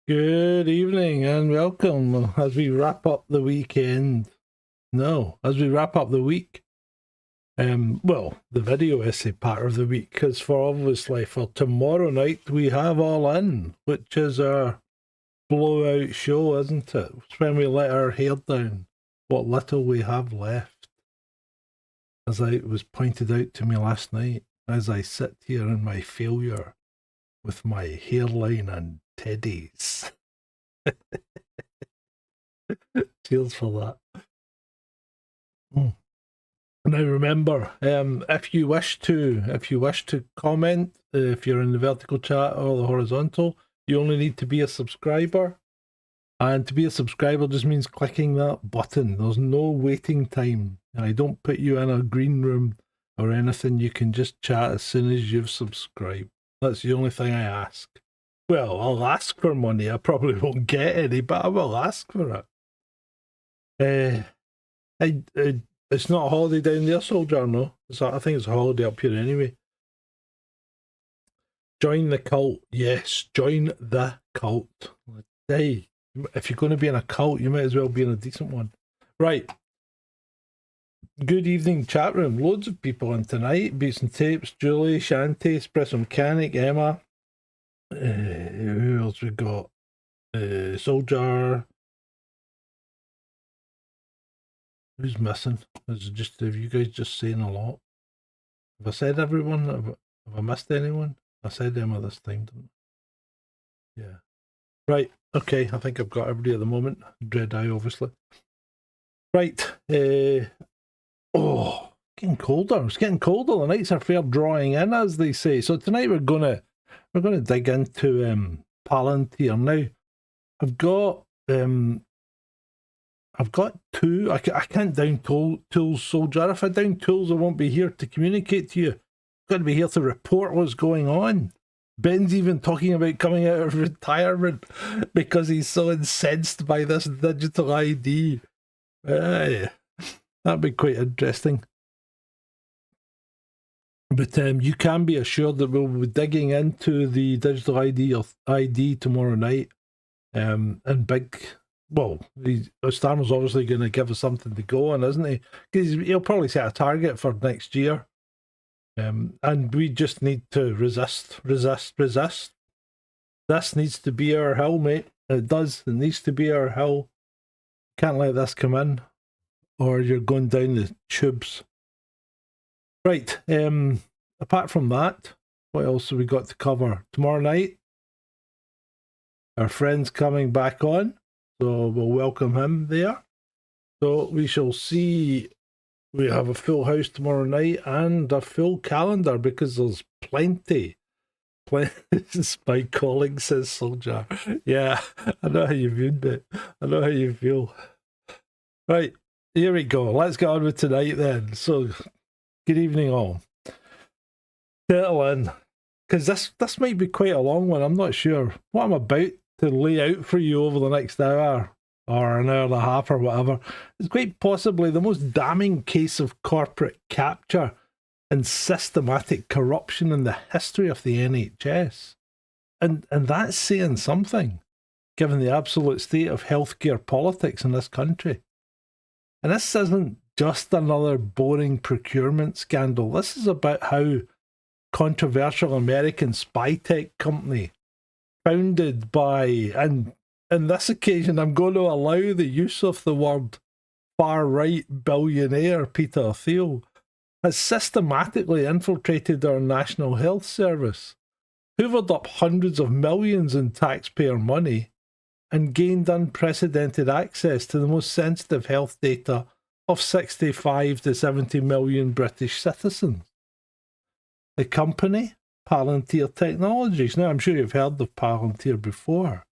Good evening and welcome as we wrap up the weekend. No, as we wrap up the week. The video essay part of the week, because for tomorrow night we have All In, which is our blowout show, isn't it? It's when we let our hair down, what little we have left. As it was pointed out to me last night, as I sit here in my failure with my hairline and teddies. Cheers for that. Now remember, if you wish to comment, if you're in the vertical chat or the horizontal, you only need to be a subscriber. And to be a subscriber just means clicking that button. There's no waiting time. I don't put you in a green room or anything. You can just chat as soon as you've subscribed. That's the only thing I ask. Well, I'll ask for money. I probably won't get any, but I will ask for it. It's not a holiday down there, soldier, no. I think it's a holiday up here anyway. Join the cult. Yes, join the cult. Hey, if you're going to be in a cult, you might as well be in a decent one. Right. Good evening, chat room. Loads of people in tonight. Beats and Tapes, Julie, Shanty, Espresso Mechanic, Emma. Who else we got? Soldier. Who's missing? Is it just, have you guys just saying a lot? Have I said everyone? Have I missed anyone? I said Emma this time, didn't I? Yeah. Right. Okay. I think I've got everybody at the moment. Dread Eye, obviously. Right. Getting colder. It's getting colder. The nights are fair drawing in, as they say. So tonight we're gonna dig into Palantir. Now, I've got two. I can't down tools, soldier. If I down tools, I won't be here to communicate to you. I've got to be here to report what's going on. Ben's even talking about coming out of retirement because he's so incensed by this digital ID. That'd be quite interesting. But you can be assured that we'll be digging into the digital ID tomorrow night. And big. Well, Starmer's obviously going to give us something to go on, isn't he? Because he'll probably set a target for next year. And we just need to resist. This needs to be our hill, mate. It does. It needs to be our hill. Can't let this come in, or you're going down the tubes. Right. Apart from that, what else have we got to cover? Tomorrow night, our friend's coming back on. So we'll welcome him there. So we shall see. We have a full house tomorrow night and a full calendar because there's plenty. My colleague says, soldier. Yeah, I know how you viewed it. I know how you feel. Right, here we go. Let's get on with tonight then. So, good evening all. Settle in. Because this might be quite a long one. I'm not sure. What I'm about to lay out for you over the next hour or an hour and a half or whatever is quite possibly the most damning case of corporate capture and systematic corruption in the history of the NHS. And that's saying something, given the absolute state of healthcare politics in this country. And this isn't just another boring procurement scandal. This is about how controversial American spy tech company founded by, and on this occasion I'm going to allow the use of the word far-right billionaire Peter Thiel, has systematically infiltrated our National Health Service, hoovered up hundreds of millions in taxpayer money, and gained unprecedented access to the most sensitive health data of 65 to 70 million British citizens. The company, Palantir Technologies. Now, I'm sure you've heard of Palantir before.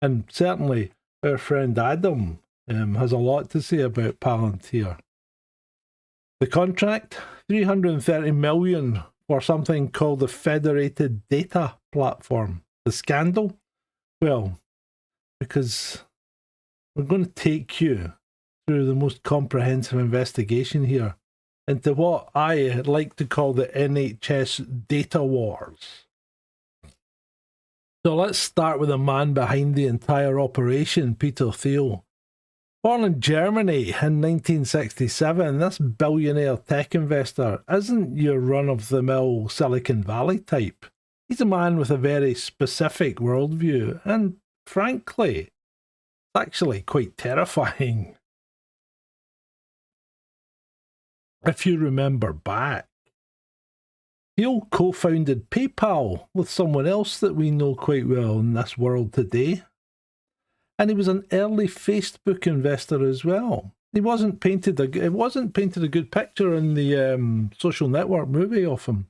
And certainly our friend Adam has a lot to say about Palantir. The contract, 330 million for something called the Federated Data Platform. The scandal? Well, because we're going to take you through the most comprehensive investigation here into what I like to call the NHS data wars. So let's start with the man behind the entire operation, Peter Thiel. Born in Germany in 1967, this billionaire tech investor isn't your run-of-the-mill Silicon Valley type. He's a man with a very specific worldview, and frankly, it's actually quite terrifying. If you remember back, Thiel co-founded PayPal with someone else that we know quite well in this world today. And he was an early Facebook investor as well. It wasn't painted a good picture in the Social Network movie of him.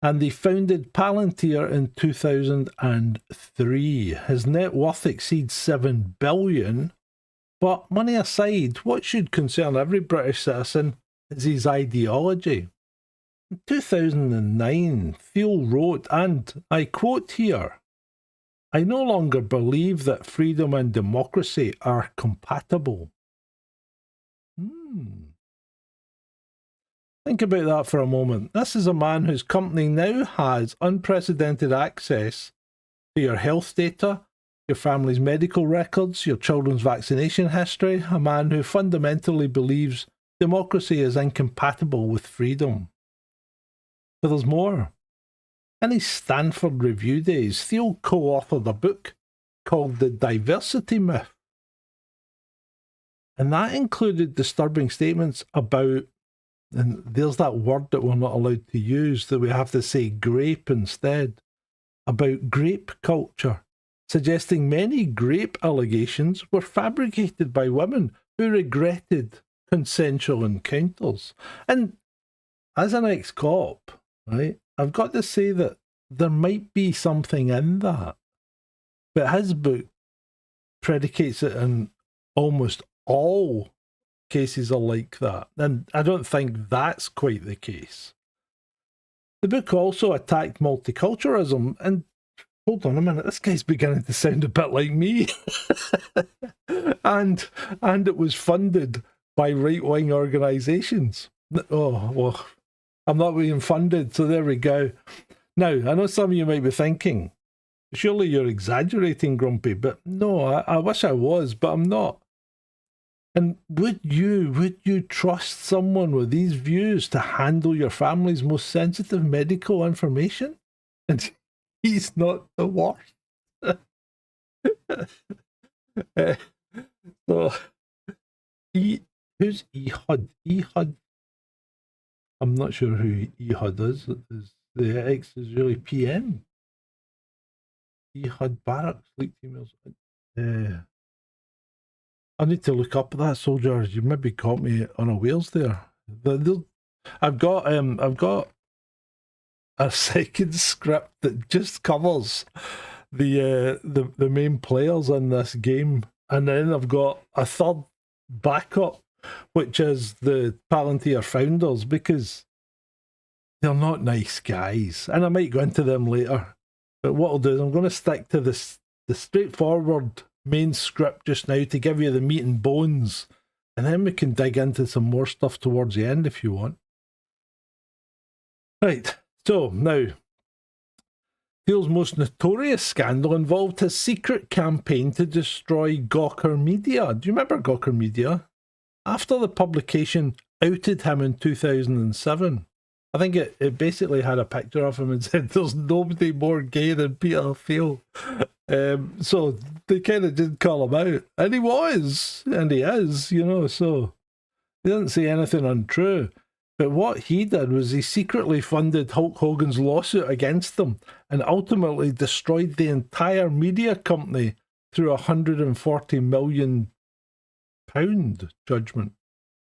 And he founded Palantir in 2003. His net worth exceeds $7 billion. But money aside, what should concern every British citizen is his ideology. In 2009, Thiel wrote, and I quote here, "I no longer believe that freedom and democracy are compatible." Think about that for a moment. This is a man whose company now has unprecedented access to your health data, your family's medical records, your children's vaccination history, a man who fundamentally believes democracy is incompatible with freedom. But there's more. In his Stanford review days, Thiel co-authored a book called The Diversity Myth. And that included disturbing statements about, and there's that word that we're not allowed to use, that we have to say grape instead, about grape culture, suggesting many grape allegations were fabricated by women who regretted consensual encounters. And as an ex-cop, right, I've got to say that there might be something in that. But his book predicates it in almost all cases are like that. And I don't think that's quite the case. The book also attacked multiculturalism. And hold on a minute, this guy's beginning to sound a bit like me. and it was funded by right-wing organisations. Oh, well, I'm not being funded, so there we go. Now, I know some of you might be thinking, surely you're exaggerating, Grumpy, but no, I wish I was, but I'm not. And would you trust someone with these views to handle your family's most sensitive medical information? And he's not the worst. So, who's Ehud? Ehud? I'm not sure who Ehud is. The X is really PM. Ehud Barracks, leaked emails. I need to look up that, soldier. You maybe caught me unawares there. I've got a second script that just covers the main players in this game, and then I've got a third backup, which is the Palantir founders, because they're not nice guys, and I might go into them later. But what I'll do is I'm going to stick to the straightforward main script just now to give you the meat and bones, and then we can dig into some more stuff towards the end if you want. Right, so now, Thiel's most notorious scandal involved his secret campaign to destroy Gawker Media. Do you remember Gawker Media? After the publication outed him in 2007, I think it basically had a picture of him and said, "There's nobody more gay than Peter Thiel." So they kind of did call him out. And he was, and he is, so he didn't say anything untrue. But what he did was he secretly funded Hulk Hogan's lawsuit against them and ultimately destroyed the entire media company through a £140 million judgment.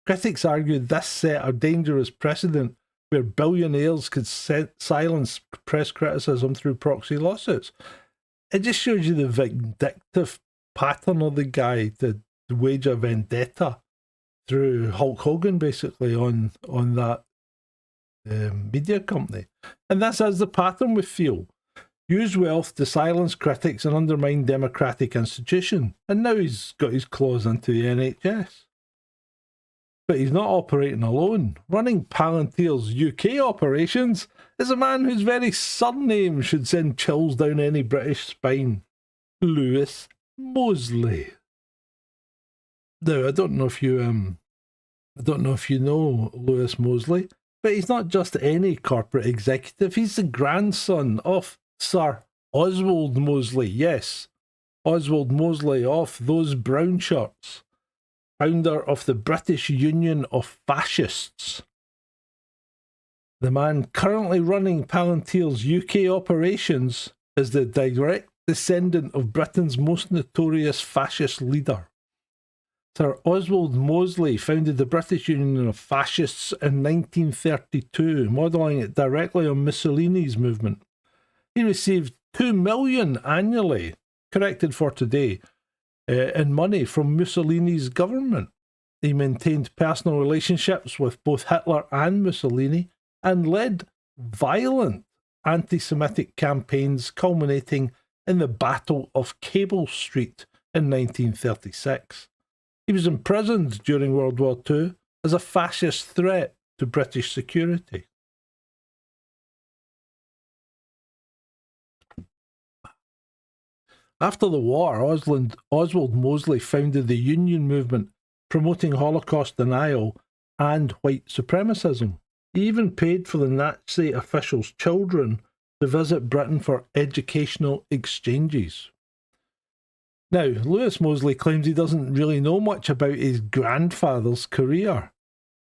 Critics argued this set a dangerous precedent where billionaires could silence press criticism through proxy lawsuits. It just shows you the vindictive pattern of the guy to wage a vendetta through Hulk Hogan, basically, on that media company. And this is the pattern with Thiel. Use wealth to silence critics and undermine democratic institutions. And now he's got his claws into the NHS. But he's not operating alone. Running Palantir's UK operations is a man whose very surname should send chills down any British spine. Lewis Mosley. Now, I don't know if you know Lewis Mosley, but he's not just any corporate executive. He's the grandson of Sir Oswald Mosley. Yes, Oswald Mosley of those brown shirts. Founder of the British Union of Fascists. The man currently running Palantir's UK operations is the direct descendant of Britain's most notorious fascist leader. Sir Oswald Mosley founded the British Union of Fascists in 1932, modelling it directly on Mussolini's movement. He received $2 million annually, corrected for today, in money from Mussolini's government. He maintained personal relationships with both Hitler and Mussolini and led violent anti-Semitic campaigns culminating in the Battle of Cable Street in 1936. He was imprisoned during World War II as a fascist threat to British security. After the war, Oswald Mosley founded the Union movement, promoting Holocaust denial and white supremacism. He even paid for the Nazi officials' children to visit Britain for educational exchanges. Now, Lewis Mosley claims he doesn't really know much about his grandfather's career.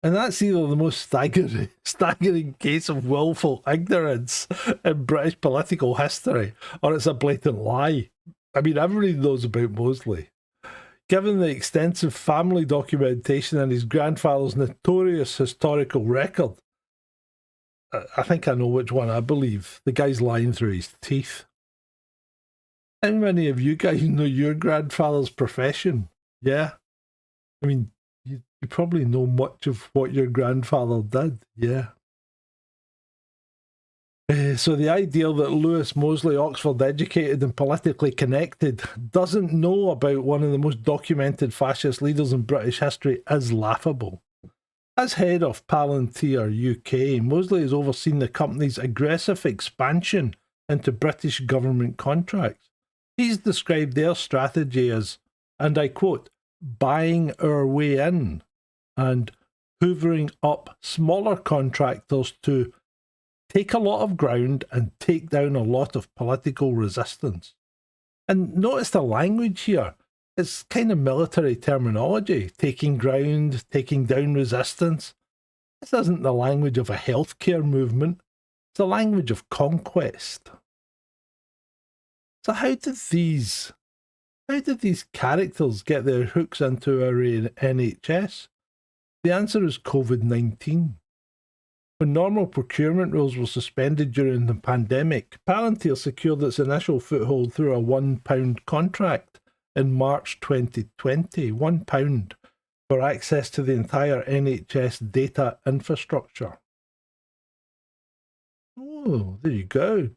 And that's either the most staggering case of willful ignorance in British political history, or it's a blatant lie. I mean, everybody knows about Mosley. Given the extensive family documentation and his grandfather's notorious historical record, I think I know which one I believe. The guy's lying through his teeth. How many of you guys know your grandfather's profession? Yeah? I mean, you probably know much of what your grandfather did. Yeah. So the idea that Lewis Mosley, Oxford educated and politically connected, doesn't know about one of the most documented fascist leaders in British history is laughable. As head of Palantir UK, Mosley has overseen the company's aggressive expansion into British government contracts. He's described their strategy as, and I quote, buying our way in and hoovering up smaller contractors to take a lot of ground and take down a lot of political resistance. And notice the language here. It's kind of military terminology. Taking ground, taking down resistance. This isn't the language of a healthcare movement. It's the language of conquest. So how did these characters get their hooks into our NHS? The answer is COVID-19. When normal procurement rules were suspended during the pandemic, Palantir secured its initial foothold through a £1 contract in March 2020. £1 for access to the entire NHS data infrastructure. Oh, there you go.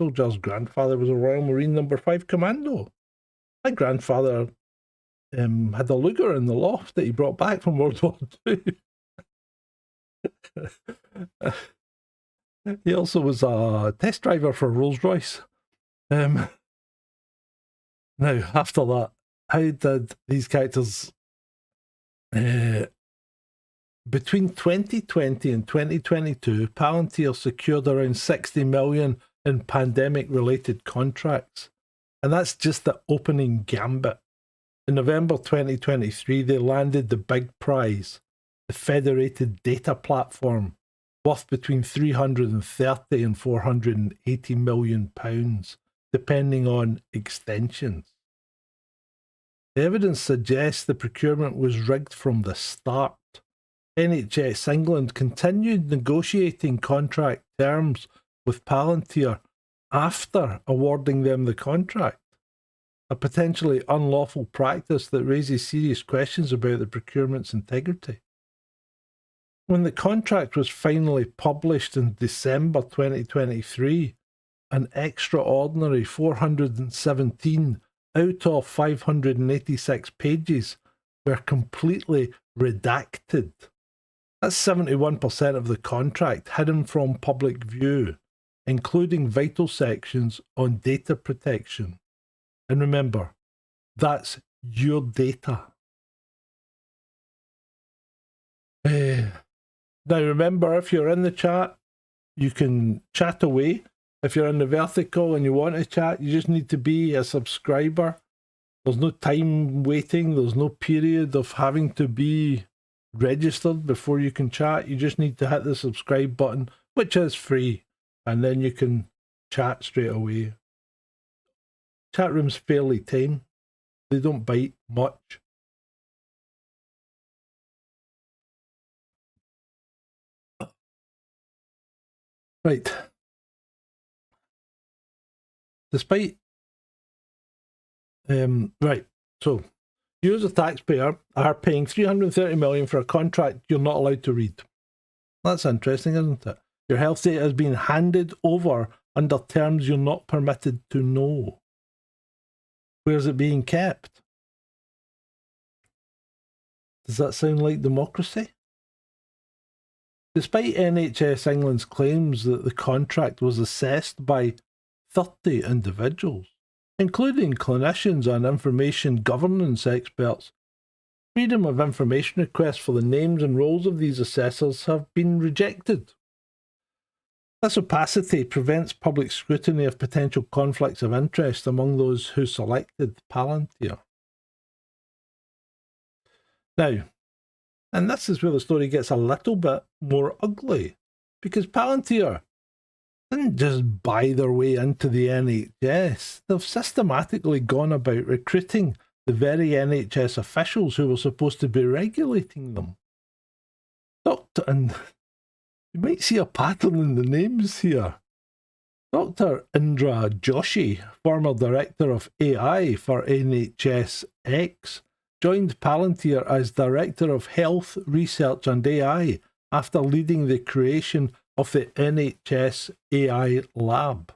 Soldier's grandfather was a Royal Marine No. 5 Commando. My grandfather had a Luger in the loft that he brought back from World War II. He also was a test driver for Rolls-Royce. Now, after that, how did these characters... between 2020 and 2022, Palantir secured around 60 million in pandemic-related contracts. And that's just the opening gambit. In November 2023, they landed the big prize, the Federated Data Platform, worth between 330 and 480 million pounds, depending on extensions. The evidence suggests the procurement was rigged from the start. NHS England continued negotiating contract terms with Palantir after awarding them the contract, a potentially unlawful practice that raises serious questions about the procurement's integrity. When the contract was finally published in December 2023, an extraordinary 417 out of 586 pages were completely redacted. That's 71% of the contract hidden from public view, including vital sections on data protection. And remember, that's your data. Now remember, if you're in the chat, you can chat away. If you're in the vertical and you want to chat, you just need to be a subscriber. There's no time waiting. There's no period of having to be registered before you can chat. You just need to hit the subscribe button, which is free, and then you can chat straight away. Chat room's fairly tame. They don't bite much. Right. Despite right, so you as a taxpayer are paying $330 million for a contract you're not allowed to read. That's interesting, isn't it? Your health data has been handed over under terms you're not permitted to know. Where's it being kept? Does that sound like democracy? Despite NHS England's claims that the contract was assessed by 30 individuals, including clinicians and information governance experts, freedom of information requests for the names and roles of these assessors have been rejected. This opacity prevents public scrutiny of potential conflicts of interest among those who selected Palantir. Now, and this is where the story gets a little bit more ugly, because Palantir didn't just buy their way into the NHS. They've systematically gone about recruiting the very NHS officials who were supposed to be regulating them. And you might see a pattern in the names here. Dr. Indra Joshi, former director of AI for NHS-X, joined Palantir as Director of Health, Research and AI after leading the creation of the NHS AI Lab.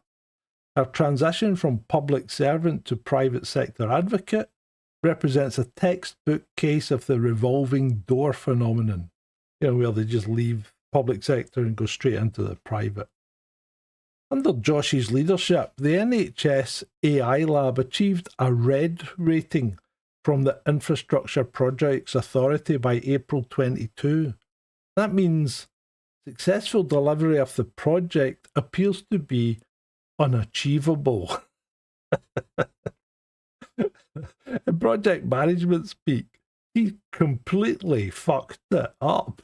Her transition from public servant to private sector advocate represents a textbook case of the revolving door phenomenon, where they just leave public sector and go straight into the private. Under Joshi's leadership, the NHS AI Lab achieved a red rating from the Infrastructure Projects Authority by April 22. That means successful delivery of the project appears to be unachievable. In project management speak, he completely fucked it up.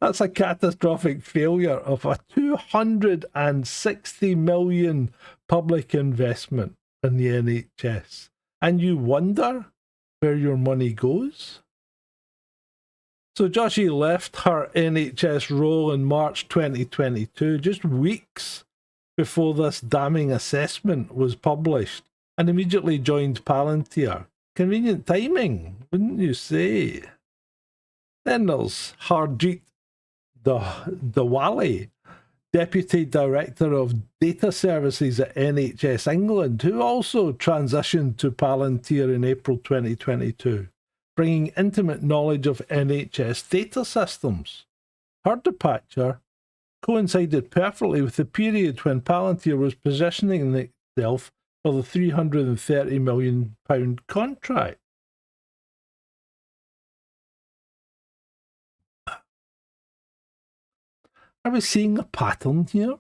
That's a catastrophic failure of a $260 million public investment in the NHS. And you wonder where your money goes? So Joshi left her NHS role in March 2022, just weeks before this damning assessment was published, and immediately joined Palantir. Convenient timing, wouldn't you say? Then there's Harjeet Dawali, Deputy Director of Data Services at NHS England, who also transitioned to Palantir in April 2022, bringing intimate knowledge of NHS data systems. Her departure coincided perfectly with the period when Palantir was positioning itself for the £330 million contract. Are we seeing a pattern here?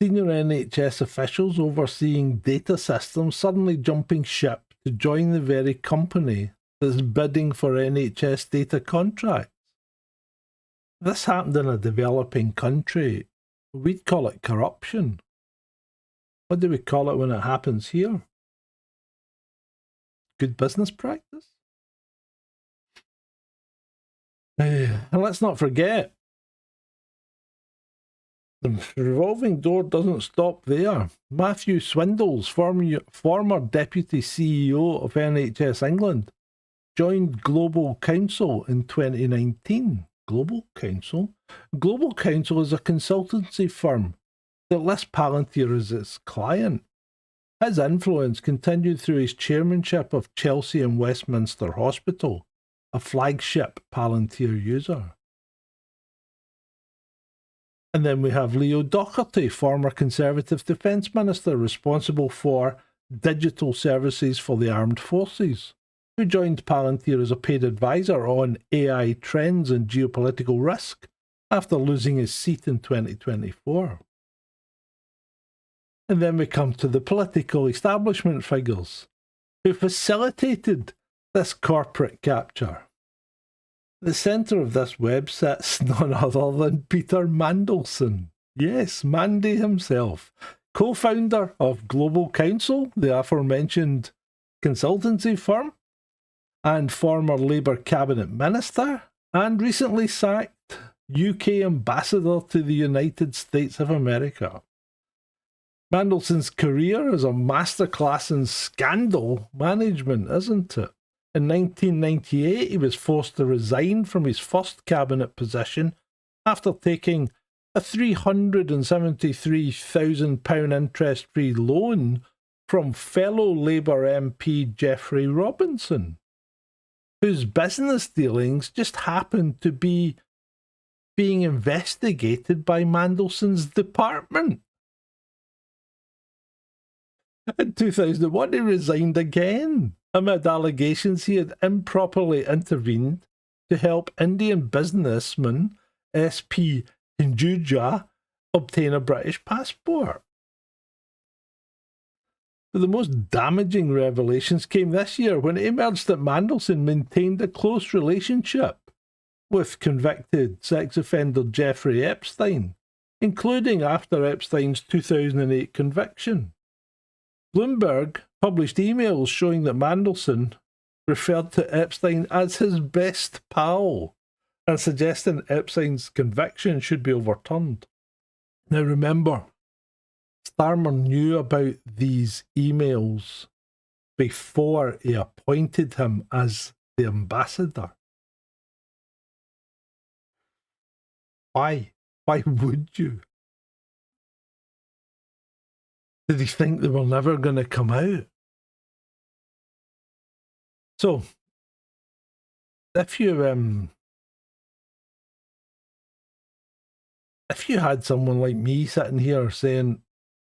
Senior NHS officials overseeing data systems suddenly jumping ship to join the very company that's bidding for NHS data contracts. If this happened in a developing country, we'd call it corruption. What do we call it when it happens here? Good business practice? And let's not forget, the revolving door doesn't stop there. Matthew Swindles, former Deputy CEO of NHS England, joined Global Counsel in 2019. Global Counsel? Global Counsel is a consultancy firm that lists Palantir as its client. His influence continued through his chairmanship of Chelsea and Westminster Hospital, a flagship Palantir user. And then we have Leo Doherty, former Conservative Defence Minister responsible for digital services for the armed forces, who joined Palantir as a paid advisor on AI trends and geopolitical risk after losing his seat in 2024. And then we come to the political establishment figures who facilitated this corporate capture. At the centre of this web sits none other than Peter Mandelson. Yes, Mandy himself, co-founder of Global Counsel, the aforementioned consultancy firm, and former Labour cabinet minister, and recently sacked UK ambassador to the United States of America. Mandelson's career is a masterclass in scandal management, isn't it? In 1998, he was forced to resign from his first cabinet position after taking a £373,000 interest-free loan from fellow Labour MP Geoffrey Robinson, whose business dealings just happened to be being investigated by Mandelson's department. In 2001, he resigned again amid allegations he had improperly intervened to help Indian businessman S.P. Hinduja obtain a British passport. But the most damaging revelations came this year when it emerged that Mandelson maintained a close relationship with convicted sex offender Jeffrey Epstein, including after Epstein's 2008 conviction. Bloomberg published emails showing that Mandelson referred to Epstein as his best pal and suggesting Epstein's conviction should be overturned. Now remember, Starmer knew about these emails before he appointed him as the ambassador. Why? Why would you? Did he think they were never going to come out? So, if you had someone like me sitting here saying,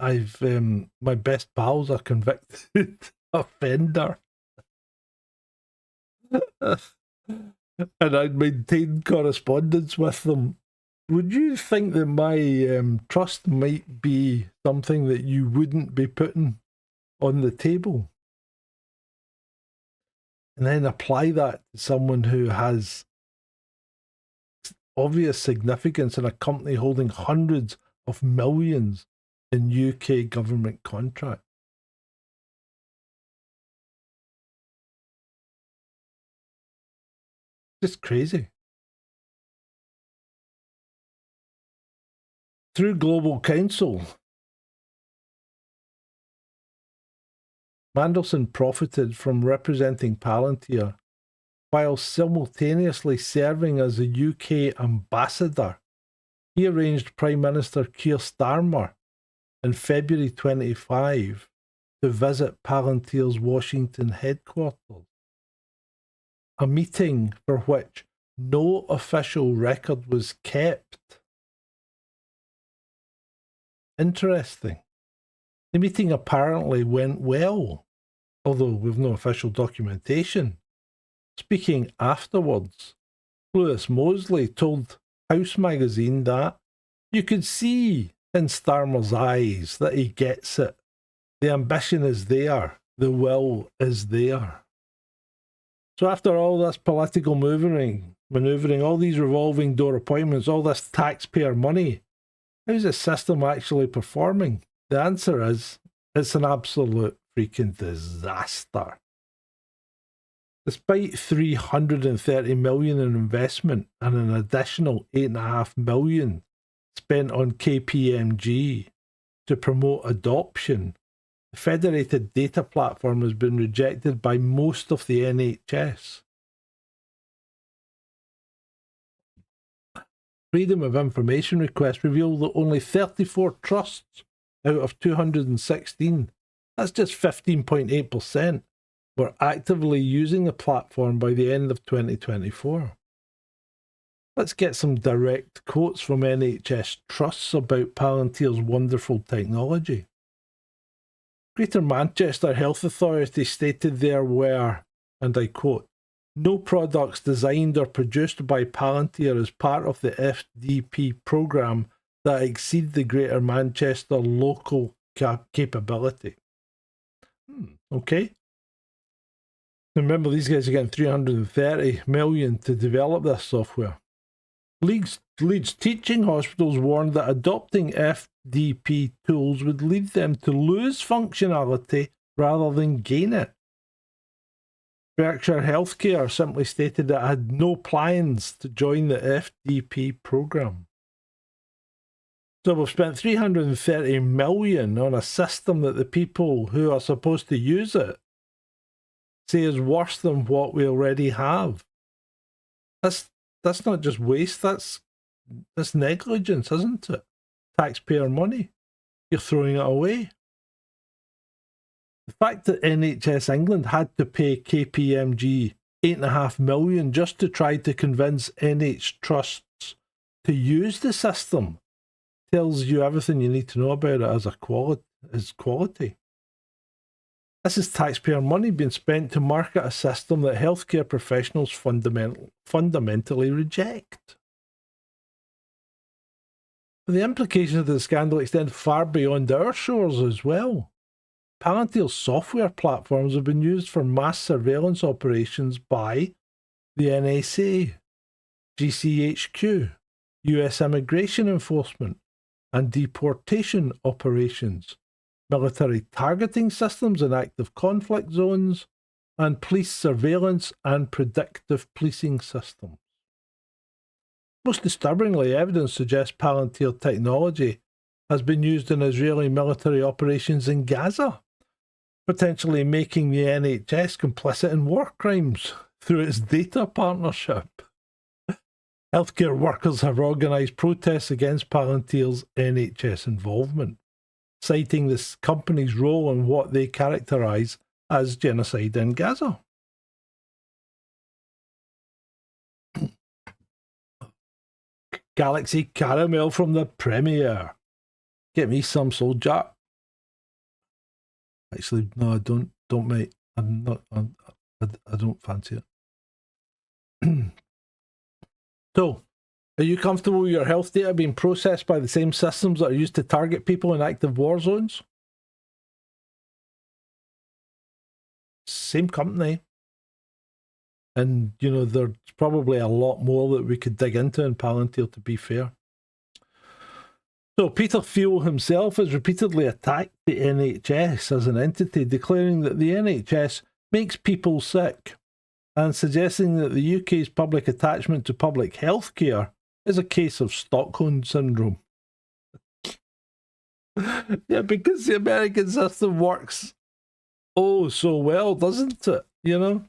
"I've my best pal's a convicted offender," and I'd maintained correspondence with them, would you think that my trust might be something that you wouldn't be putting on the table? And then apply that to someone who has obvious significance in a company holding hundreds of millions in UK government contracts. Just crazy. Through Global Counsel, Mandelson profited from representing Palantir while simultaneously serving as a UK ambassador. He arranged Prime Minister Keir Starmer in February 25 to visit Palantir's Washington headquarters, a meeting for which no official record was kept. Interesting. The meeting apparently went well, although with no official documentation. Speaking afterwards, Lewis Mosley told House magazine that you could see in Starmer's eyes that he gets it. The ambition is there, the will is there. So after all this political manoeuvring, all these revolving door appointments, all this taxpayer money, how's the system actually performing? The answer is, it's an absolute freaking disaster. Despite $330 million in investment and an additional $8.5 million spent on KPMG to promote adoption, the federated data platform has been rejected by most of the NHS. Freedom of Information requests reveal that only 34 trusts out of 216, that's just 15.8%, were actively using the platform by the end of 2024. Let's get some direct quotes from NHS trusts about Palantir's wonderful technology. Greater Manchester Health Authority stated there were, and I quote, no products designed or produced by Palantir as part of the FDP programme that exceed the Greater Manchester local capability. Okay. Remember, these guys are getting 330 million to develop this software. Leeds teaching hospitals warned that adopting FDP tools would lead them to lose functionality rather than gain it. Berkshire Healthcare simply stated that it had no plans to join the FDP programme. So we've spent 330 million on a system that the people who are supposed to use it say is worse than what we already have. That's not just waste, that's negligence, isn't it? Taxpayer money. You're throwing it away. The fact that NHS England had to pay KPMG £8.5 million just to try to convince NH trusts to use the system tells you everything you need to know about it as quality. This is taxpayer money being spent to market a system that healthcare professionals fundamentally reject. The implications of the scandal extend far beyond our shores as well. Palantir's software platforms have been used for mass surveillance operations by the NSA, GCHQ, US immigration enforcement, and deportation operations, military targeting systems in active conflict zones, and police surveillance and predictive policing systems. Most disturbingly, evidence suggests Palantir technology has been used in Israeli military operations in Gaza, potentially making the NHS complicit in war crimes through its data partnership. Healthcare workers have organised protests against Palantir's NHS involvement, citing this company's role in what they characterise as genocide in Gaza. Galaxy Caramel from the Premier. Get me some, soldier. Actually, no, I don't, mate. I don't fancy it. So, are you comfortable with your health data being processed by the same systems that are used to target people in active war zones? Same company. And, you know, there's probably a lot more that we could dig into in Palantir, to be fair. So, Peter Thiel himself has repeatedly attacked the NHS as an entity, declaring that the NHS makes people sick and suggesting that the UK's public attachment to public health care is a case of Stockholm Syndrome. Yeah, because the American system works so well, doesn't it? You know?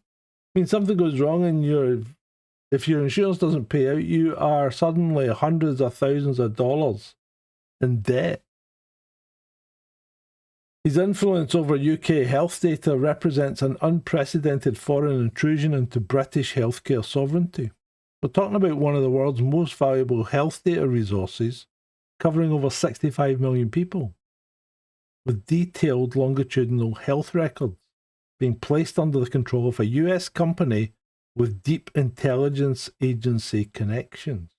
I mean, something goes wrong and if your insurance doesn't pay out, you are suddenly hundreds of thousands of dollars in debt. His influence over UK health data represents an unprecedented foreign intrusion into British healthcare sovereignty. We're talking about one of the world's most valuable health data resources, covering over 65 million people, with detailed longitudinal health records being placed under the control of a US company with deep intelligence agency connections.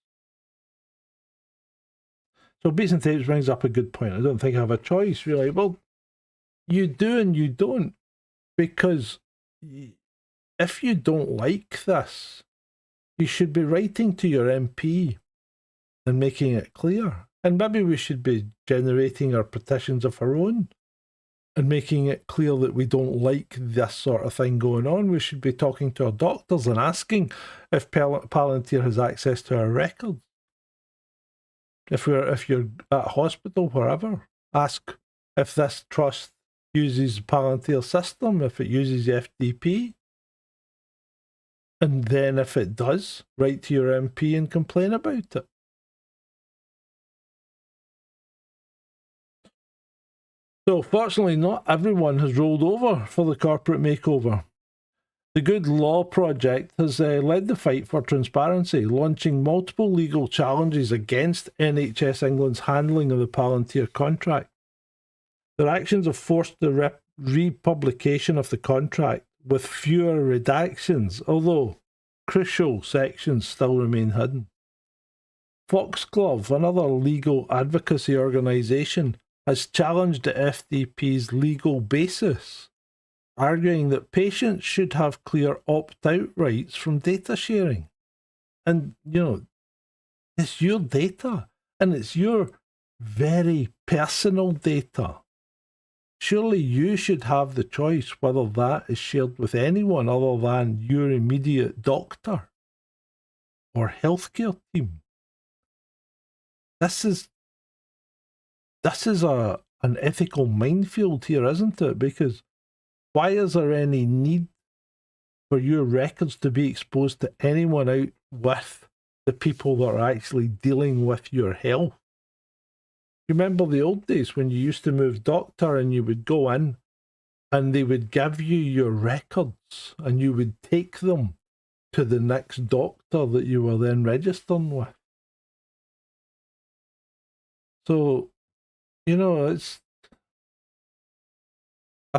So Beats and Tapes brings up a good point. I don't think I have a choice, really. Well, you do and you don't, because if you don't like this, you should be writing to your MP and making it clear. And maybe we should be generating our petitions of our own and making it clear that we don't like this sort of thing going on. We should be talking to our doctors and asking if Palantir has access to our records. If you're at hospital, wherever, ask if this trust uses Palantir system, if it uses FDP. And then if it does, write to your MP and complain about it. So fortunately, not everyone has rolled over for the corporate makeover. The Good Law Project has led the fight for transparency, launching multiple legal challenges against NHS England's handling of the Palantir contract. Their actions have forced the republication of the contract with fewer redactions, although crucial sections still remain hidden. Foxglove, another legal advocacy organisation, has challenged the FDP's legal basis, arguing that patients should have clear opt-out rights from data sharing. And, it's your data, and it's your very personal data. Surely you should have the choice whether that is shared with anyone other than your immediate doctor or healthcare team. This is an ethical minefield here, isn't it? Because why is there any need for your records to be exposed to anyone out with the people that are actually dealing with your health? Remember the old days when you used to move doctor and you would go in and they would give you your records and you would take them to the next doctor that you were then registering with. So, it's... I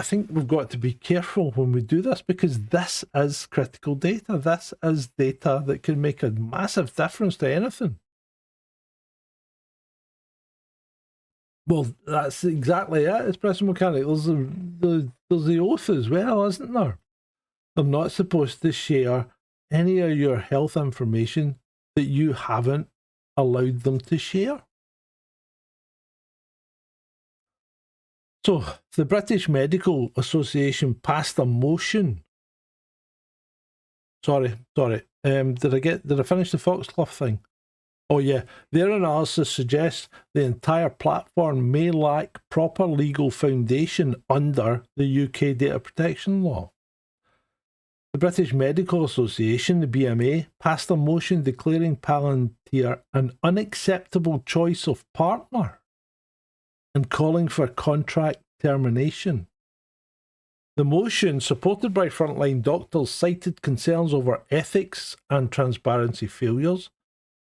think we've got to be careful when we do this, because this is critical data. This is data that can make a massive difference to anything. Well, that's exactly it. It's Espresso Mechanic. There's the oath as well, isn't there? They're not supposed to share any of your health information that you haven't allowed them to share. So, the British Medical Association passed a motion. Sorry. Did I finish the Foxglove thing? Oh yeah, their analysis suggests the entire platform may lack proper legal foundation under the UK data protection law. The British Medical Association, the BMA, passed a motion declaring Palantir an unacceptable choice of partner and calling for contract termination. The motion, supported by frontline doctors, cited concerns over ethics and transparency failures,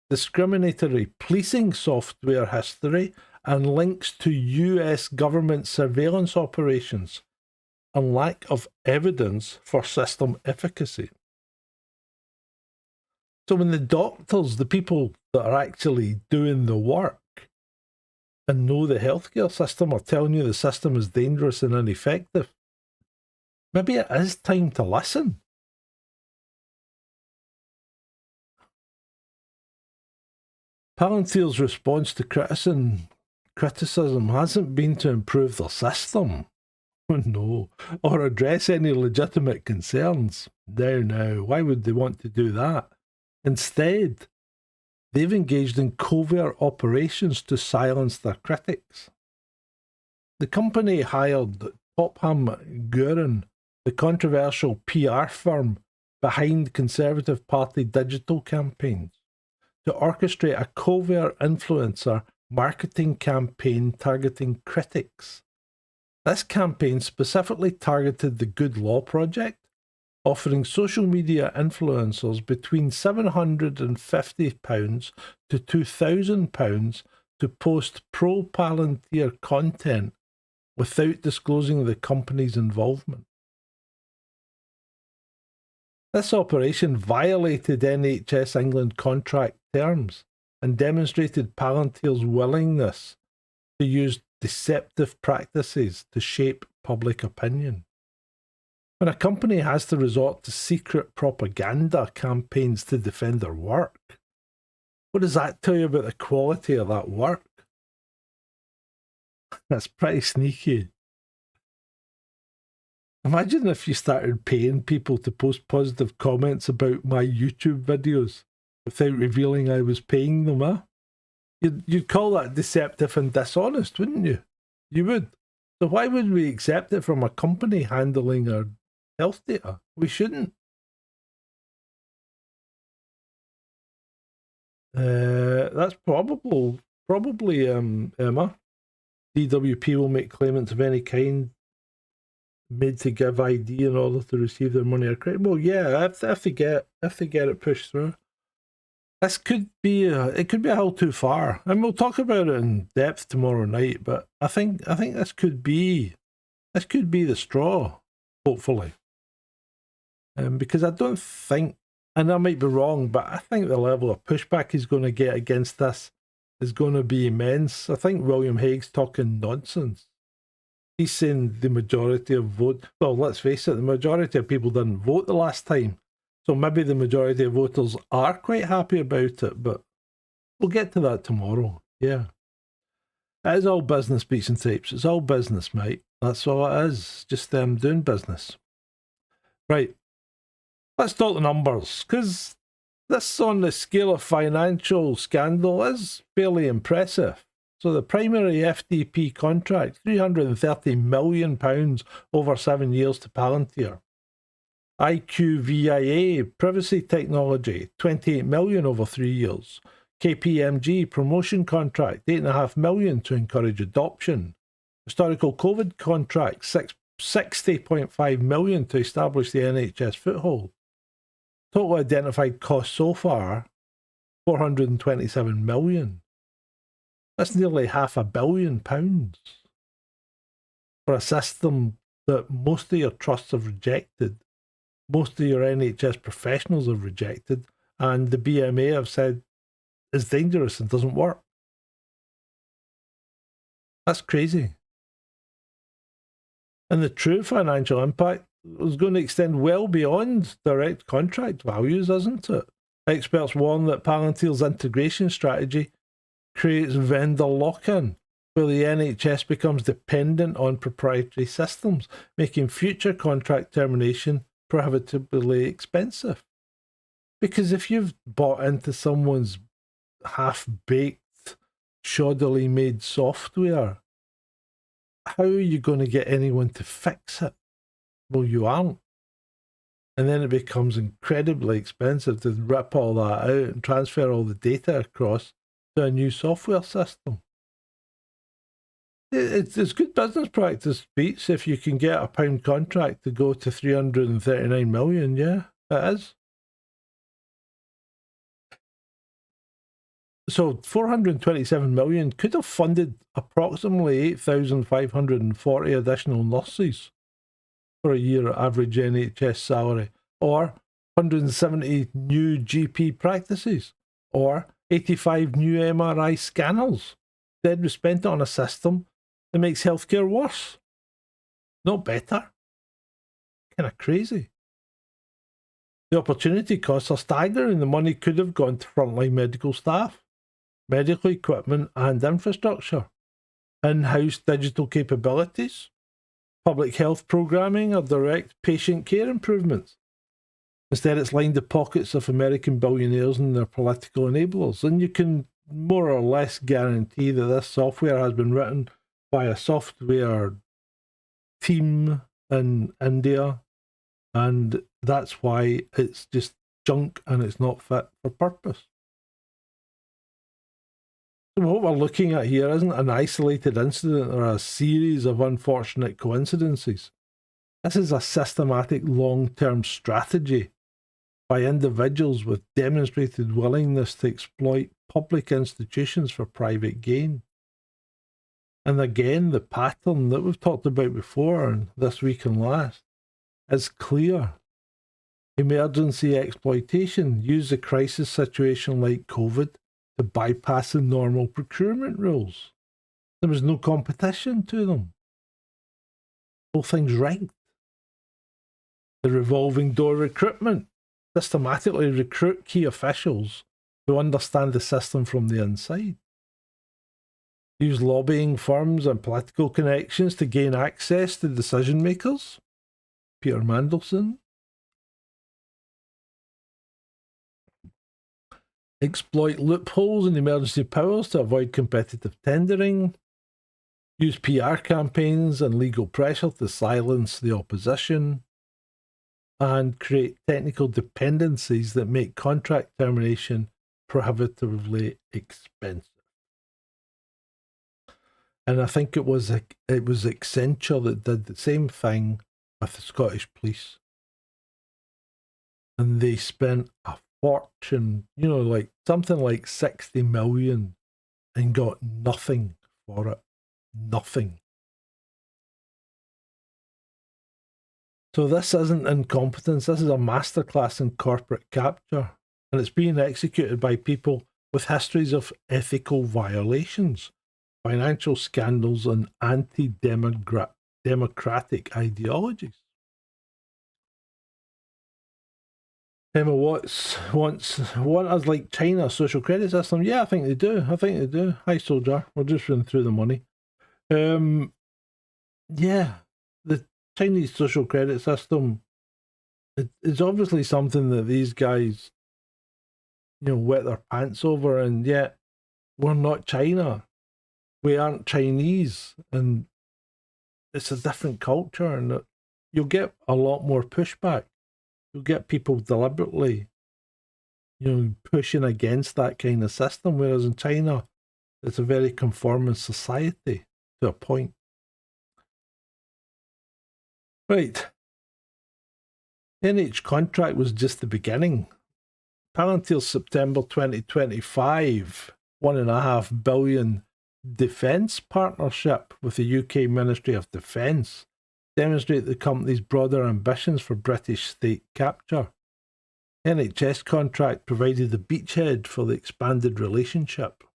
discriminatory policing software history, and links to US government surveillance operations, and lack of evidence for system efficacy. So when the doctors, the people that are actually doing the work and know the healthcare system, are telling you the system is dangerous and ineffective, maybe it is time to listen. Palantir's response to criticism hasn't been to improve their system, no, or address any legitimate concerns. No, why would they want to do that? Instead, they've engaged in covert operations to silence their critics. The company hired Topham Guren, the controversial PR firm behind Conservative Party digital campaigns, to orchestrate a covert influencer marketing campaign targeting critics. This campaign specifically targeted the Good Law Project, offering social media influencers between £750 to £2,000 to post pro-Palantir content without disclosing the company's involvement. This operation violated NHS England contract terms and demonstrated Palantir's willingness to use deceptive practices to shape public opinion. When a company has to resort to secret propaganda campaigns to defend their work, what does that tell you about the quality of that work? That's pretty sneaky. Imagine if you started paying people to post positive comments about my YouTube videos without revealing I was paying them, huh? You'd call that deceptive and dishonest, wouldn't you? You would. So why would we accept it from a company handling our health data? We shouldn't. That's probably Emma. DWP will make claimants of any kind made to give ID in order to receive their money or credit. Well, yeah, if they get it pushed through, this could be it could be a hell too far, and we'll talk about it in depth tomorrow night. But I think this could be the straw, hopefully, because I don't think, and I might be wrong, but I think the level of pushback he's going to get against this is going to be immense. I think William Hague's talking nonsense. He's saying the majority of vote. Well, let's face it, the majority of people didn't vote the last time. So maybe the majority of voters are quite happy about it, but we'll get to that tomorrow. Yeah. It is all business, beats and tapes. It's all business, mate. That's all it is. Just them doing business. Right. Let's talk the numbers, because this on the scale of financial scandal is fairly impressive. So the primary FDP contract, £330 million over 7 years to Palantir. IQVIA privacy technology, 28 million over 3 years. KPMG promotion contract, 8.5 million to encourage adoption. Historical COVID contract, 60.5 million to establish the NHS foothold. Total identified cost so far, 427 million. That's nearly £500 million for a system that most of your trusts have rejected. Most of your NHS professionals have rejected, and the BMA have said it's dangerous and doesn't work. That's crazy. And the true financial impact is going to extend well beyond direct contract values, isn't it? Experts warn that Palantir's integration strategy creates vendor lock-in, where the NHS becomes dependent on proprietary systems, making future contract termination prohibitively expensive. Because if you've bought into someone's half-baked, shoddily made software, how are you going to get anyone to fix it? Well, you aren't. And then it becomes incredibly expensive to rip all that out and transfer all the data across to a new software system. It's good business practice, Beats, if you can get a pound contract to go to 339 million. Yeah, it is. So 427 million could have funded approximately 8,540 additional nurses for a year average NHS salary, or 170 new GP practices, or 85 new MRI scanners. Instead, we spent it on a system that makes healthcare worse, not better. Kind of crazy. The opportunity costs are staggering. The money could have gone to frontline medical staff, medical equipment and infrastructure, in-house digital capabilities, public health programming, or direct patient care improvements. Instead, it's lined the pockets of American billionaires and their political enablers. And you can more or less guarantee that this software has been written by a software team in India, and that's why it's just junk and it's not fit for purpose. So what we're looking at here isn't an isolated incident or a series of unfortunate coincidences. This is a systematic long-term strategy by individuals with demonstrated willingness to exploit public institutions for private gain. And again, the pattern that we've talked about before and this week and last is clear. Emergency exploitation. Use a crisis situation like COVID to bypass the normal procurement rules. There was no competition to them. Whole thing's rigged. The revolving door recruitment. Systematically recruit key officials who understand the system from the inside. Use lobbying firms and political connections to gain access to decision makers. Peter Mandelson. Exploit loopholes in emergency powers to avoid competitive tendering. Use PR campaigns and legal pressure to silence the opposition. And create technical dependencies that make contract termination prohibitively expensive. And I think it was Accenture that did the same thing with the Scottish police. And they spent a fortune, like something like 60 million, and got nothing for it. Nothing. So this isn't incompetence, this is a masterclass in corporate capture, and it's being executed by people with histories of ethical violations, financial scandals, and anti-democratic ideologies. Emma Watts want us like China social credit system? Yeah, I think they do. Hi, soldier. We're just running through the money. Yeah, the Chinese social credit system. It's obviously something that these guys, wet their pants over, and yet we're not China. We aren't Chinese, and it's a different culture, and you'll get a lot more pushback. You'll get people deliberately, pushing against that kind of system, whereas in China, it's a very conformist society to a point. Right. NH contract was just the beginning. Palantir's September 2025 $1.5 billion defence partnership with the UK Ministry of Defence demonstrate the company's broader ambitions for British state capture. NHS contract provided the beachhead for the expanded relationship.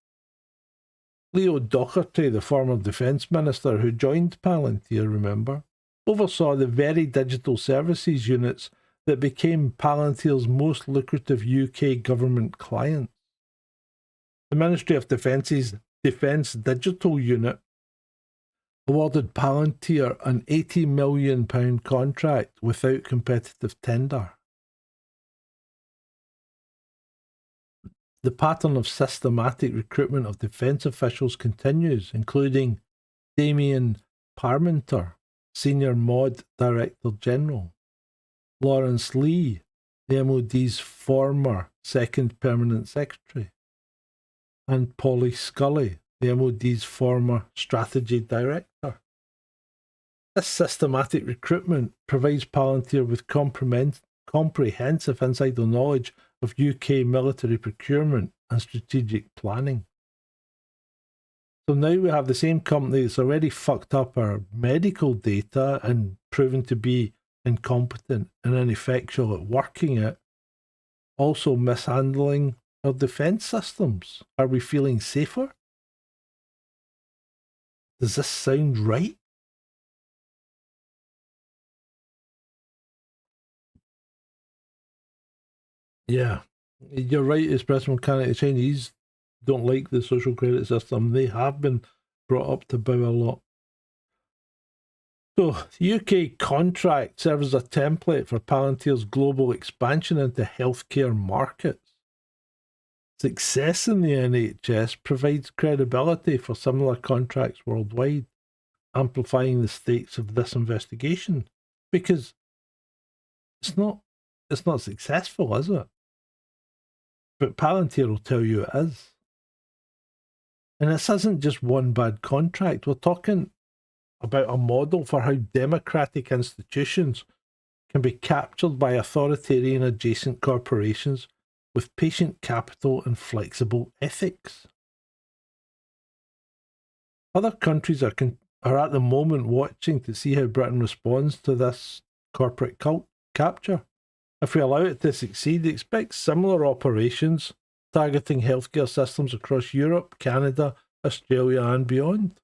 Leo Docherty, the former Defence Minister who joined Palantir, remember, oversaw the very digital services units that became Palantir's most lucrative UK government clients. The Ministry of Defence's Defence Digital Unit awarded Palantir an £80 million contract without competitive tender. The pattern of systematic recruitment of defence officials continues, including Damien Parmenter, Senior MOD Director General, Lawrence Lee, the MOD's former Second Permanent Secretary, and Polly Scully, the MOD's former Strategy Director. This systematic recruitment provides Palantir with comprehensive insider knowledge of UK military procurement and strategic planning. So now we have the same company that's already fucked up our medical data and proven to be incompetent and ineffectual at working it, also mishandling our defence systems. Are we feeling safer? Does this sound right? Yeah, you're right, Espresso Mechanic. The Chinese don't like the social credit system. They have been brought up to bow a lot. So, the UK contract serves as a template for Palantir's global expansion into healthcare markets. Success in the NHS provides credibility for similar contracts worldwide, amplifying the stakes of this investigation, because it's not successful, is it? But Palantir will tell you it is. And this isn't just one bad contract. We're talking about a model for how democratic institutions can be captured by authoritarian adjacent corporations with patient capital and flexible ethics. Other countries are at the moment watching to see how Britain responds to this corporate capture. If we allow it to succeed, expect similar operations targeting healthcare systems across Europe, Canada, Australia and beyond.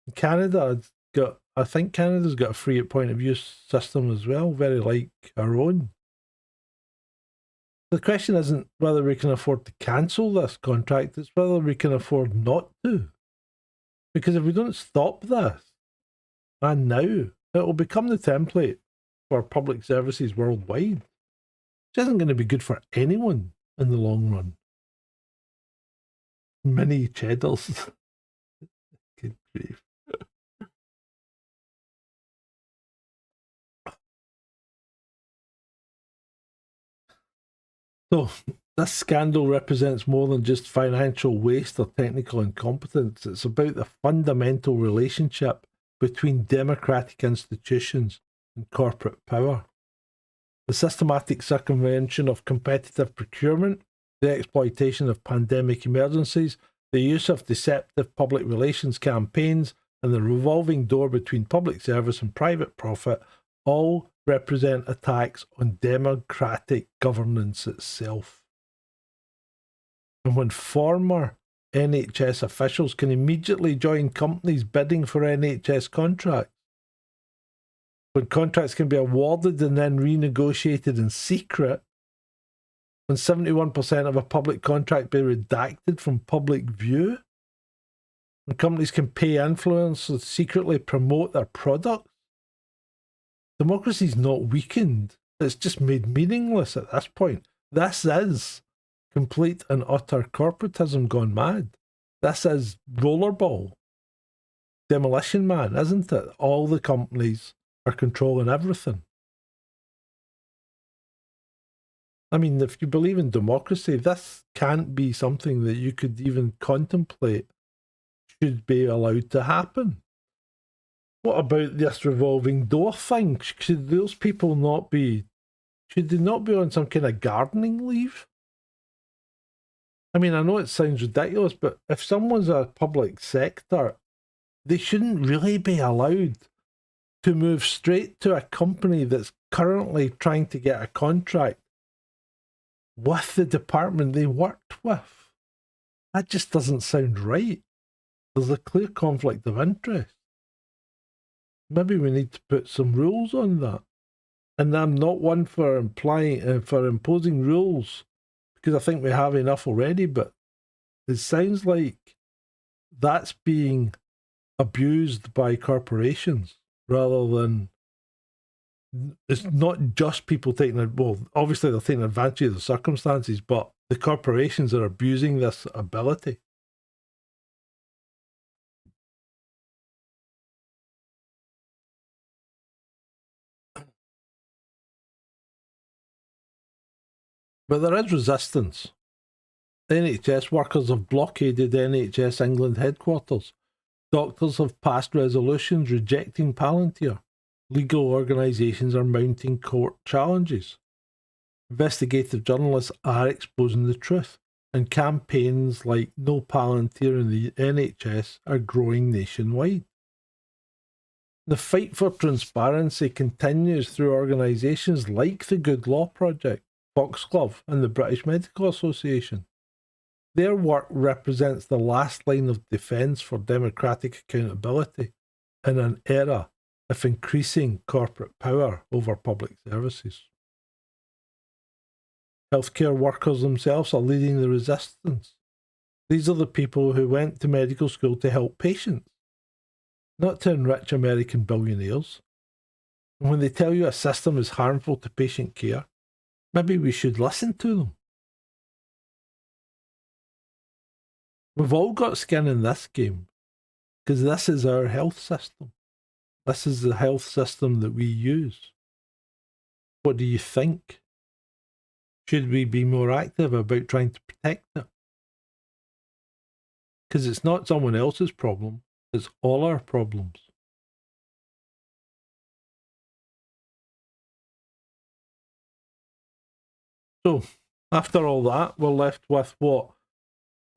I think Canada's got a free point of use system as well, very like our own. The question isn't whether we can afford to cancel this contract, it's whether we can afford not to. Because if we don't stop this, and now, it will become the template for public services worldwide, which isn't going to be good for anyone in the long run. Mini cheddars. Good grief. So, this scandal represents more than just financial waste or technical incompetence. It's about the fundamental relationship between democratic institutions and corporate power. The systematic circumvention of competitive procurement, the exploitation of pandemic emergencies, the use of deceptive public relations campaigns, and the revolving door between public service and private profit all represent attacks on democratic governance itself. And when former NHS officials can immediately join companies bidding for NHS contracts, when contracts can be awarded and then renegotiated in secret, when 71% of a public contract be redacted from public view, when companies can pay influencers to secretly promote their products, democracy's not weakened. It's just made meaningless at this point. This is complete and utter corporatism gone mad. This is rollerball, demolition man, isn't it? All the companies are controlling everything. I mean, if you believe in democracy, this can't be something that you could even contemplate should be allowed to happen. What about this revolving door thing? Should those people not be, should they not be on some kind of gardening leave? I mean, I know it sounds ridiculous, but if someone's a public sector, they shouldn't really be allowed to move straight to a company that's currently trying to get a contract with the department they worked with. That just doesn't sound right. There's a clear conflict of interest. Maybe we need to put some rules on that. And I'm not one for imposing rules, because I think we have enough already, but it sounds like that's being abused by corporations rather than, it's not just people taking it, well, obviously they're taking advantage of the circumstances, but the corporations are abusing this ability. But there is resistance. NHS workers have blockaded NHS England headquarters. Doctors have passed resolutions rejecting Palantir. Legal organisations are mounting court challenges. Investigative journalists are exposing the truth. And campaigns like No Palantir in the NHS are growing nationwide. The fight for transparency continues through organisations like the Good Law Project, Foxglove, and the British Medical Association. Their work represents the last line of defence for democratic accountability in an era of increasing corporate power over public services. Healthcare workers themselves are leading the resistance. These are the people who went to medical school to help patients, not to enrich American billionaires. And when they tell you a system is harmful to patient care, maybe we should listen to them. We've all got skin in this game, because this is our health system. This is the health system that we use. What do you think? Should we be more active about trying to protect it? Because it's not someone else's problem, it's all our problems. So, after all that, we're left with what?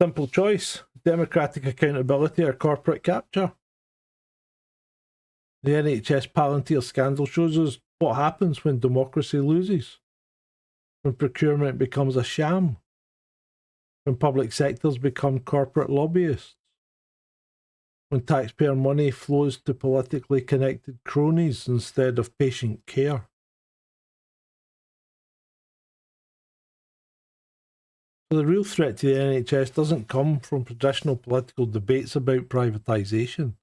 Simple choice: democratic accountability or corporate capture. The NHS-Palantir scandal shows us what happens when democracy loses, when procurement becomes a sham, when public sectors become corporate lobbyists, when taxpayer money flows to politically connected cronies instead of patient care. So the real threat to the NHS doesn't come from traditional political debates about privatisation.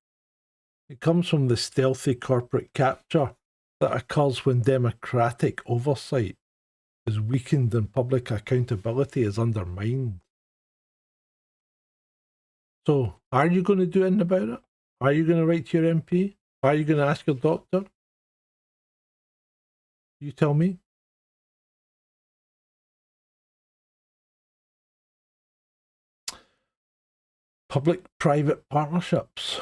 It comes from the stealthy corporate capture that occurs when democratic oversight is weakened and public accountability is undermined. So, are you going to do anything about it? Are you going to write to your MP? Are you going to ask your doctor? You tell me. Public-private partnerships.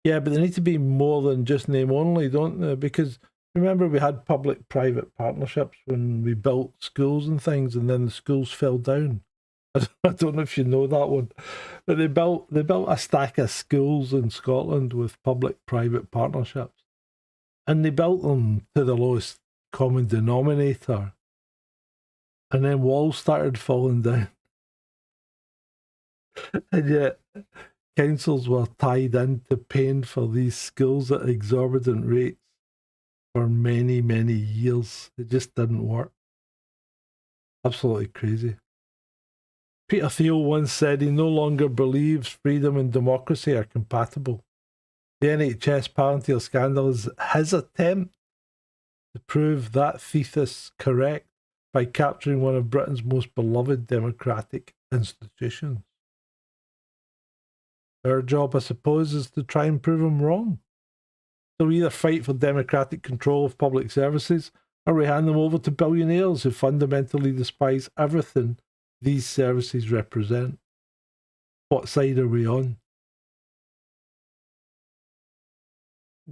Yeah, but they need to be more than just name only, don't they? Because remember, we had public-private partnerships when we built schools and things, and then the schools fell down. I don't know if you know that one, but they built a stack of schools in Scotland with public-private partnerships, and they built them to the lowest common denominator, and then walls started falling down, and yet councils were tied into paying for these schools at exorbitant rates for many, many years. It just didn't work. Absolutely crazy. Peter Thiel once said he no longer believes freedom and democracy are compatible. The NHS-Palantir scandal is his attempt to prove that thesis correct by capturing one of Britain's most beloved democratic institutions. Our job, I suppose, is to try and prove him wrong. So we either fight for democratic control of public services, or we hand them over to billionaires who fundamentally despise everything these services represent. What side are we on?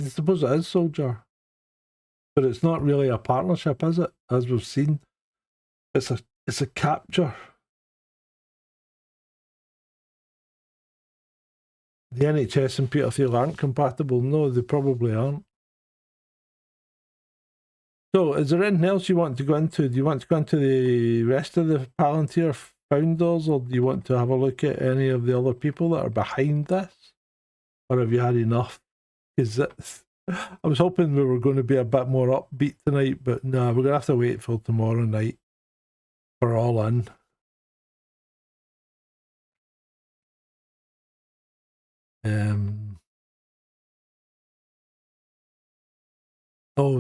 I suppose it is, soldier. But it's not really a partnership, is it? As we've seen, it's a capture. The NHS and Peter Thiel aren't compatible. No, they probably aren't. So, is there anything else you want to go into? Do you want to go into the rest of the Palantir founders, or do you want to have a look at any of the other people that are behind this? Or have you had enough? Because I was hoping we were going to be a bit more upbeat tonight, but no, we're going to have to wait till tomorrow night for All In.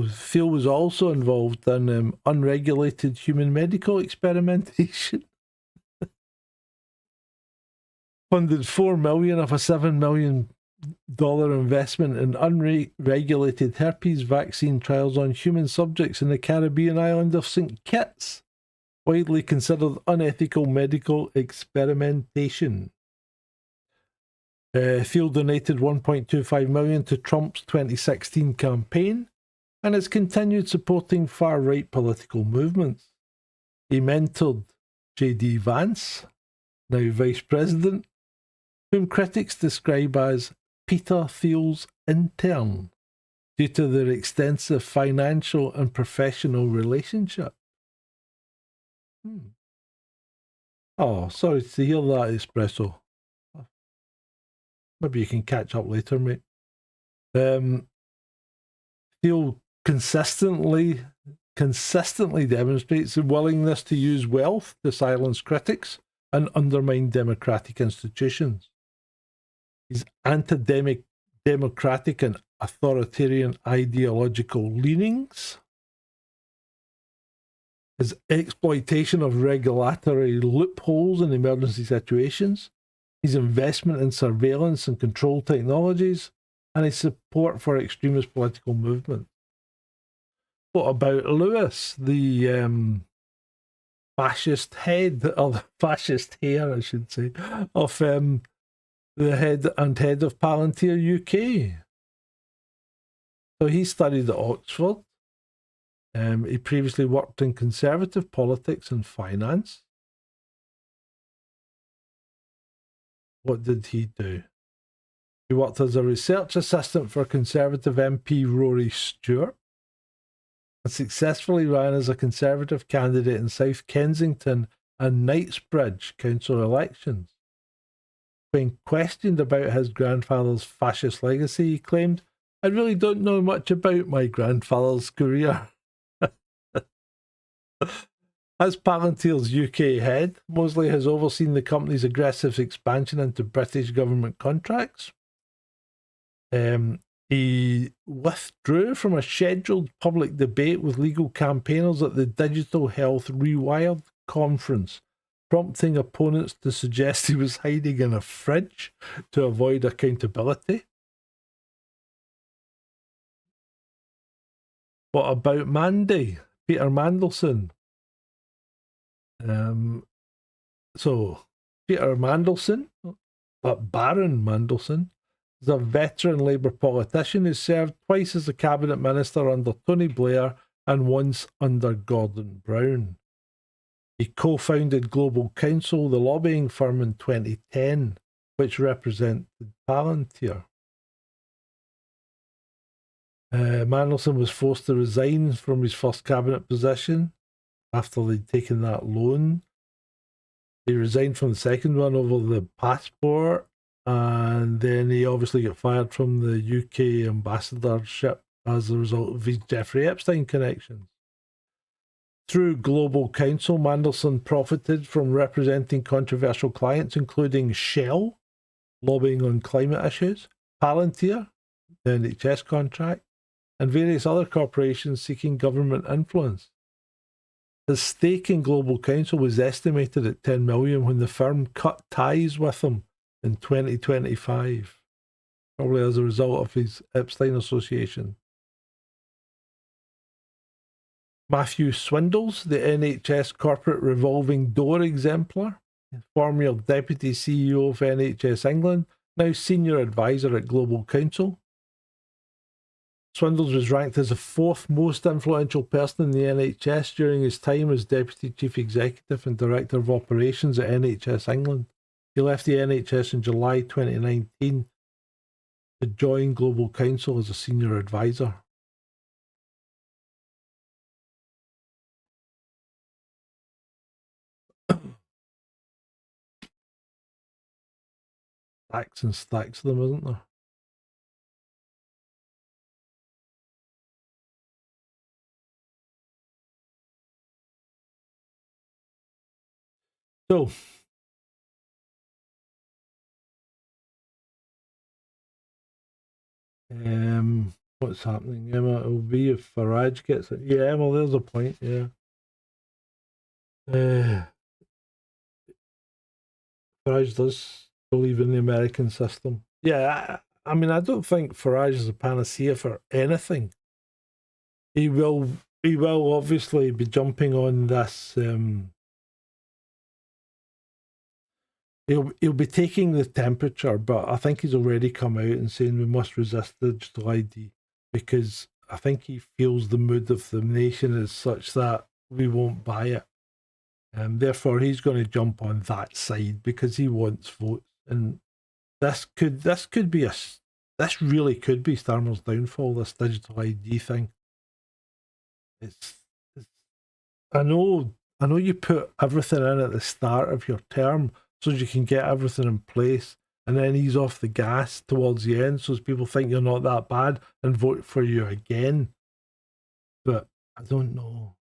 Thiel was also involved in unregulated human medical experimentation. Funded $4 million of a $7 million investment in unregulated herpes vaccine trials on human subjects in the Caribbean island of St. Kitts, widely considered unethical medical experimentation. Thiel donated $1.25 million to Trump's 2016 campaign and has continued supporting far-right political movements. He mentored J.D. Vance, now Vice President, whom critics describe as Peter Thiel's intern due to their extensive financial and professional relationship. Oh, sorry to hear that, Espresso. Maybe you can catch up later, mate. Thiel consistently demonstrates a willingness to use wealth to silence critics and undermine democratic institutions. His anti-democratic and authoritarian ideological leanings, his exploitation of regulatory loopholes in emergency situations, his investment in surveillance and control technologies, and his support for extremist political movements. What about Lewis, the fascist head, or the fascist hair, I should say, of the head of Palantir UK? So he studied at Oxford. He previously worked in conservative politics and finance. What did he do? He worked as a research assistant for Conservative MP Rory Stewart and successfully ran as a Conservative candidate in South Kensington and Knightsbridge council elections. When questioned about his grandfather's fascist legacy, he claimed, "I really don't know much about my grandfather's career." As Palantir's UK head, Mosley has overseen the company's aggressive expansion into British government contracts. He withdrew from a scheduled public debate with legal campaigners at the Digital Health Rewired conference, prompting opponents to suggest he was hiding in a fridge to avoid accountability. What about Mandy, Peter Mandelson? So, Peter Mandelson, Baron Mandelson, is a veteran Labour politician who served twice as a cabinet minister under Tony Blair and once under Gordon Brown. He co-founded Global Counsel, the lobbying firm, in 2010, which represented Palantir. Mandelson was forced to resign from his first cabinet position after they'd taken that loan. He resigned from the second one over the passport, and then he obviously got fired from the UK ambassadorship as a result of his Jeffrey Epstein connections. Through Global Counsel, Mandelson profited from representing controversial clients, including Shell, lobbying on climate issues, Palantir, the NHS contract, and various other corporations seeking government influence. His stake in Global Counsel was estimated at $10 million when the firm cut ties with him in 2025, probably as a result of his Epstein association. Matthew Swindles, the NHS corporate revolving door exemplar, former deputy CEO of NHS England, now senior advisor at Global Counsel. Swindles was ranked as the fourth most influential person in the NHS during his time as Deputy Chief Executive and Director of Operations at NHS England. He left the NHS in July 2019 to join Global Counsel as a senior advisor. Stacks and stacks of them, isn't there? So, what's happening, Emma? It'll be if Farage gets it. Yeah, well, there's a point, yeah. Farage does believe in the American system. Yeah, I mean, I don't think Farage is a panacea for anything. He will obviously be jumping on this. He'll be taking the temperature, but I think he's already come out and saying we must resist digital ID because I think he feels the mood of the nation is such that we won't buy it. And therefore he's going to jump on that side because he wants votes. And this really could be Starmer's downfall, this digital ID thing. It's I know you put everything in at the start of your term so you can get everything in place and then ease off the gas towards the end so people think you're not that bad and vote for you again. But I don't know.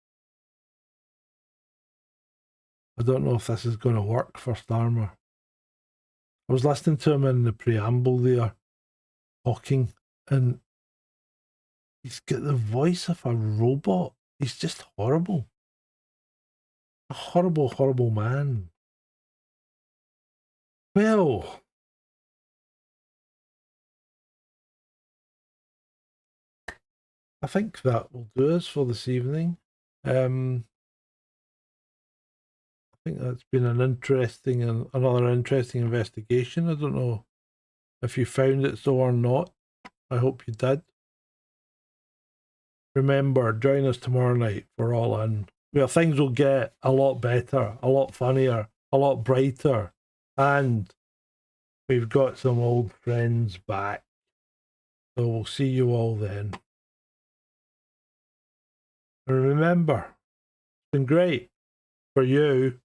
I don't know if this is going to work for Starmer. I was listening to him in the preamble there, talking, and he's got the voice of a robot. He's just horrible. A horrible, horrible man. Well, I think that will do us for this evening. I think that's been another interesting investigation. I don't know if you found it so or not. I hope you did. Remember, join us tomorrow night for All In, where things will get a lot better, a lot funnier, a lot brighter, and we've got some old friends back. So we'll see you all then. And remember, it's been great for you.